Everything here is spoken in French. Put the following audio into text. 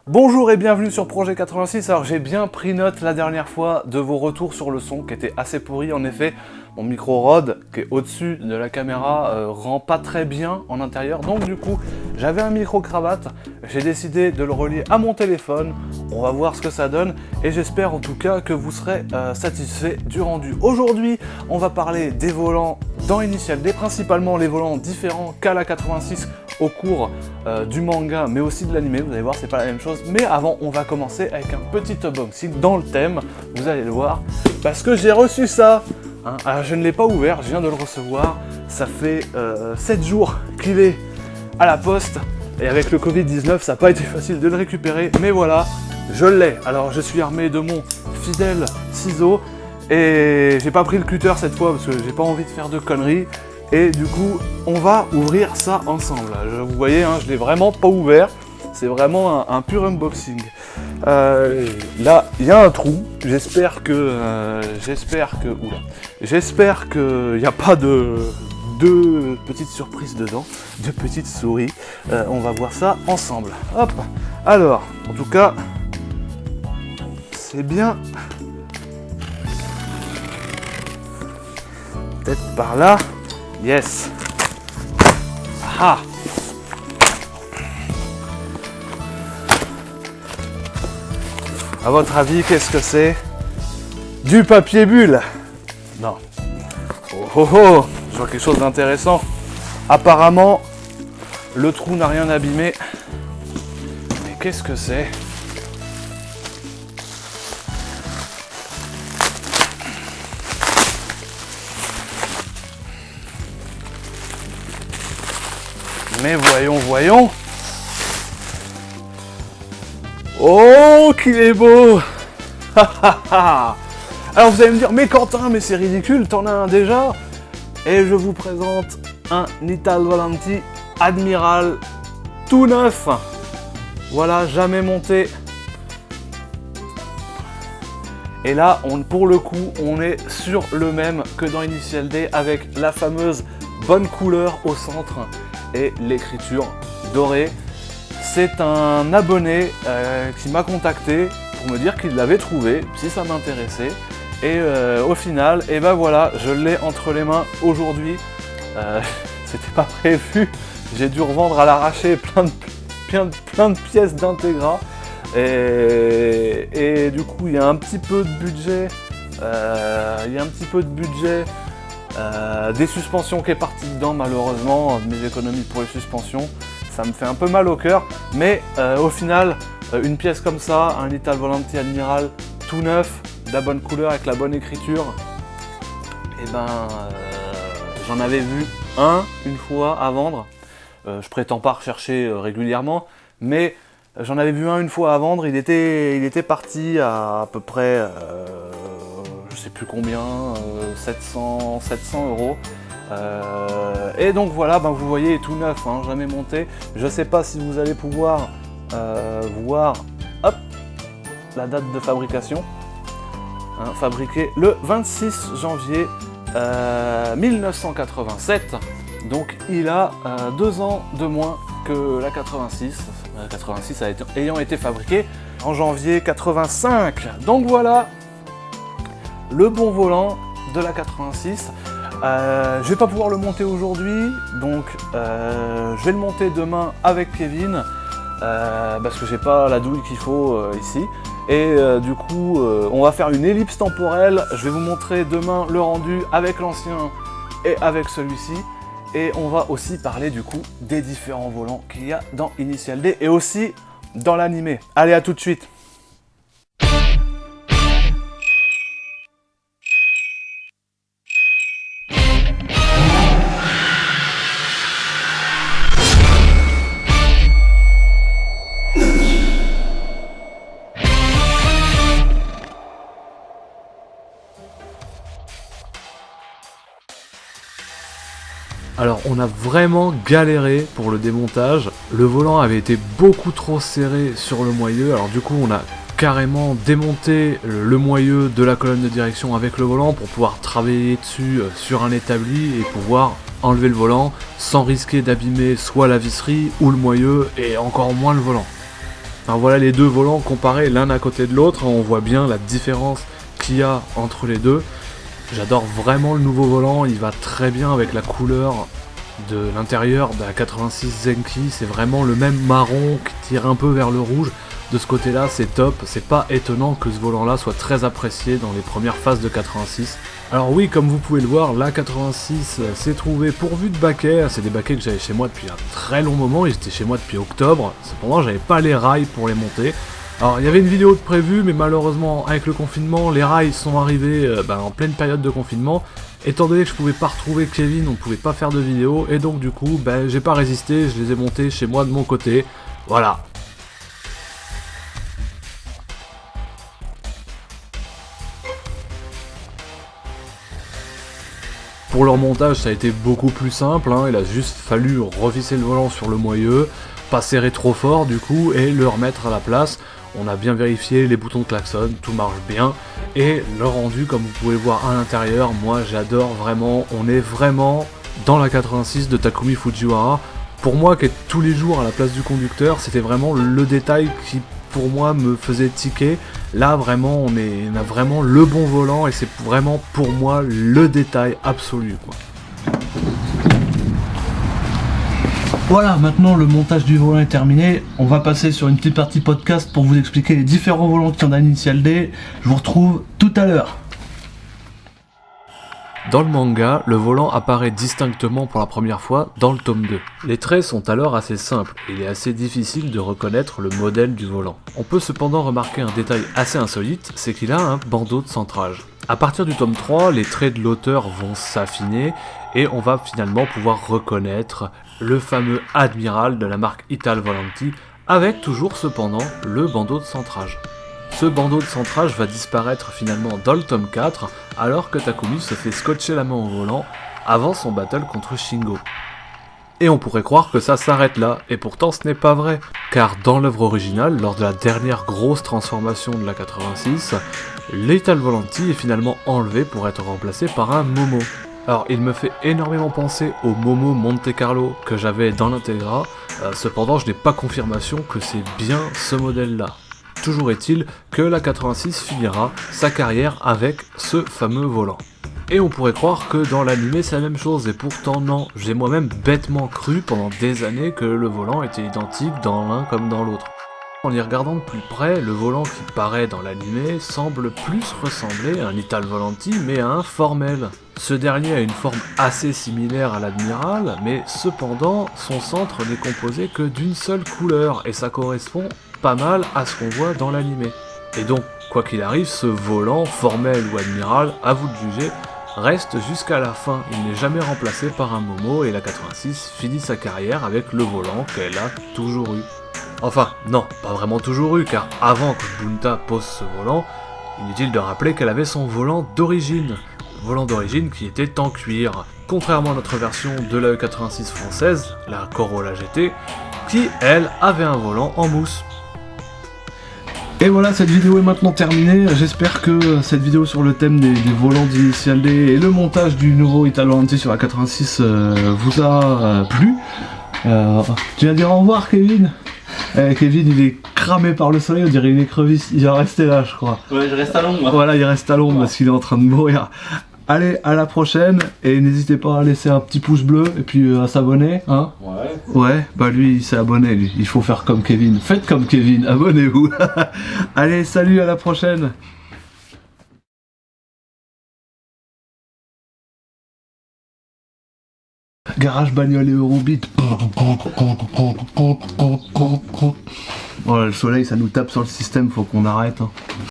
Bonjour et bienvenue sur Projet 86. Alors j'ai bien pris note la dernière fois de vos retours sur le son qui était assez pourri. En effet, mon micro Rode qui est au-dessus de la caméra rend pas très bien en intérieur. Donc du coup, j'avais un micro cravate. J'ai décidé de le relier à mon téléphone. On va voir ce que ça donne et j'espère en tout cas que vous serez satisfait du rendu. Aujourd'hui, on va parler des volants dans Initial D, principalement les volants différents qu'à la 86 au cours du manga mais aussi de l'anime. Vous allez voir, c'est pas la même chose. Mais avant, on va commencer avec un petit unboxing dans le thème, vous allez le voir, parce que j'ai reçu ça. Alors, je ne l'ai pas ouvert, je viens de le recevoir. Ça fait 7 jours qu'il est à la poste. Et avec le Covid-19, ça n'a pas été facile de le récupérer. Mais voilà, je l'ai. Alors je suis armé de mon fidèle ciseau. Et j'ai pas pris le cutter cette fois parce que j'ai pas envie de faire de conneries. Et du coup, on va ouvrir ça ensemble. Vous voyez, je l'ai vraiment pas ouvert. C'est vraiment un pur unboxing. Là, il y a un trou. J'espère que il n'y a pas de petites surprises dedans, de petites souris. On va voir ça ensemble. Hop. Alors, en tout cas, c'est bien. Peut-être par là. Yes. Ah. À votre avis, qu'est-ce que c'est? Du papier bulle? Non. Oh oh oh, je vois quelque chose d'intéressant. Apparemment, le trou n'a rien abîmé. Mais qu'est-ce que c'est? Mais voyons. Oh, qu'il est beau. Alors vous allez me dire, mais Quentin, mais c'est ridicule, t'en as un déjà. Et je vous présente un Ital Volante Admiral tout neuf. Voilà, jamais monté. Et là, pour le coup, on est sur le même que dans Initial D avec la fameuse bonne couleur au centre et l'écriture dorée. C'est un abonné qui m'a contacté pour me dire qu'il l'avait trouvé, si ça m'intéressait. Et au final, et ben voilà, je l'ai entre les mains aujourd'hui. C'était pas prévu. J'ai dû revendre à l'arraché plein de pièces d'Integra. Et du coup, il y a un petit peu de budget. Des suspensions qui est parti dedans, malheureusement, mes économies pour les suspensions. Ça me fait un peu mal au cœur, mais au final, une pièce comme ça, un Ital Volante Admiral tout neuf, de la bonne couleur avec la bonne écriture, et j'en avais vu une fois à vendre. Je prétends pas rechercher régulièrement, mais j'en avais vu une fois à vendre. Il était parti à peu près, je sais plus combien, 700 euros. Et donc voilà, vous voyez, tout neuf, jamais monté. Je sais pas si vous allez pouvoir voir la date de fabrication. Fabriqué le 26 janvier 1987. Donc il a 2 ans de moins que la 86. La 86 ayant été fabriquée en janvier 85. Donc voilà le bon volant de la 86. Je vais pas pouvoir le monter aujourd'hui, donc je vais le monter demain avec Kevin, parce que j'ai pas la douille qu'il faut ici. Et du coup, on va faire une ellipse temporelle. Je vais vous montrer demain le rendu avec l'ancien et avec celui-ci. Et on va aussi parler du coup des différents volants qu'il y a dans Initial D et aussi dans l'animé. Allez, à tout de suite. Alors on a vraiment galéré pour le démontage, le volant avait été beaucoup trop serré sur le moyeu, alors du coup on a carrément démonté le moyeu de la colonne de direction avec le volant pour pouvoir travailler dessus sur un établi et pouvoir enlever le volant sans risquer d'abîmer soit la visserie ou le moyeu et encore moins le volant. Alors voilà les deux volants comparés l'un à côté de l'autre, on voit bien la différence qu'il y a entre les deux. J'adore vraiment le nouveau volant, il va très bien avec la couleur de l'intérieur de la 86 Zenki, c'est vraiment le même marron qui tire un peu vers le rouge. De ce côté-là, c'est top, c'est pas étonnant que ce volant-là soit très apprécié dans les premières phases de 86. Alors oui, comme vous pouvez le voir, la 86 s'est trouvée pourvue de baquets, c'est des baquets que j'avais chez moi depuis un très long moment, ils étaient chez moi depuis octobre, cependant j'avais pas les rails pour les monter. Alors il y avait une vidéo de prévue, mais malheureusement avec le confinement, les rails sont arrivés en pleine période de confinement. Étant donné que je pouvais pas retrouver Kevin, on pouvait pas faire de vidéo, et donc du coup, j'ai pas résisté, je les ai montés chez moi de mon côté, voilà. Pour leur montage, ça a été beaucoup plus simple, hein. Il a juste fallu revisser le volant sur le moyeu, pas serrer trop fort du coup, et le remettre à la place. On a bien vérifié les boutons de klaxon, tout marche bien, et le rendu, comme vous pouvez voir à l'intérieur, moi j'adore vraiment, on est vraiment dans la 86 de Takumi Fujiwara. Pour moi, qui est tous les jours à la place du conducteur, c'était vraiment le détail qui pour moi me faisait tiquer. Là vraiment on a vraiment le bon volant et c'est vraiment pour moi le détail absolu quoi. Voilà, maintenant le montage du volant est terminé, on va passer sur une petite partie podcast pour vous expliquer les différents volants qui ont d'initial D. Je vous retrouve tout à l'heure. Dans le manga, le volant apparaît distinctement pour la première fois dans le tome 2. Les traits sont alors assez simples, et il est assez difficile de reconnaître le modèle du volant. On peut cependant remarquer un détail assez insolite, c'est qu'il a un bandeau de centrage. À partir du tome 3, les traits de l'auteur vont s'affiner, et on va finalement pouvoir reconnaître le fameux Admiral de la marque Ital Volante, avec toujours cependant le bandeau de centrage. Ce bandeau de centrage va disparaître finalement dans le tome 4, alors que Takumi se fait scotcher la main au volant avant son battle contre Shingo. Et on pourrait croire que ça s'arrête là, et pourtant ce n'est pas vrai, car dans l'œuvre originale, lors de la dernière grosse transformation de la 86, l'Ital Volante est finalement enlevé pour être remplacé par un Momo. Alors il me fait énormément penser au Momo Monte Carlo que j'avais dans l'Integra, cependant je n'ai pas confirmation que c'est bien ce modèle-là. Toujours est-il que la 86 finira sa carrière avec ce fameux volant. Et on pourrait croire que dans l'animé c'est la même chose, et pourtant non, j'ai moi-même bêtement cru pendant des années que le volant était identique dans l'un comme dans l'autre. En y regardant de plus près, le volant qui paraît dans l'animé semble plus ressembler à un Ital Volante mais à un Formel. Ce dernier a une forme assez similaire à l'Admiral, mais cependant son centre n'est composé que d'une seule couleur, et ça correspond pas mal à ce qu'on voit dans l'animé. Et donc, quoi qu'il arrive, ce volant, Formel ou Admiral, à vous de juger, reste jusqu'à la fin. Il n'est jamais remplacé par un Momo, et la 86 finit sa carrière avec le volant qu'elle a toujours eu. Enfin, non, pas vraiment toujours eu, car avant que Bunta pose ce volant, inutile de rappeler qu'elle avait son volant d'origine. Volant d'origine qui était en cuir, contrairement à notre version de la E86 française, la Corolla GT, qui, elle, avait un volant en mousse. Et voilà, cette vidéo est maintenant terminée. J'espère que cette vidéo sur le thème des volants d'Initial D et le montage du nouveau Ital Volante sur la 86 vous a plu. Tu vas dire au revoir, Kevin. Kevin, il est cramé par le soleil, on dirait une écrevisse. Il va rester là, je crois. Ouais, je reste à l'ombre. Voilà, il reste à l'ombre parce qu'il est en train de mourir. Allez, à la prochaine, et n'hésitez pas à laisser un petit pouce bleu et puis à s'abonner, hein. Ouais. Ouais, bah lui il s'est abonné, lui. Il faut faire comme Kevin. Faites comme Kevin, abonnez-vous. Allez, salut, à la prochaine. Garage bagnole et Eurobeat. Oh, le soleil ça nous tape sur le système, faut qu'on arrête, hein.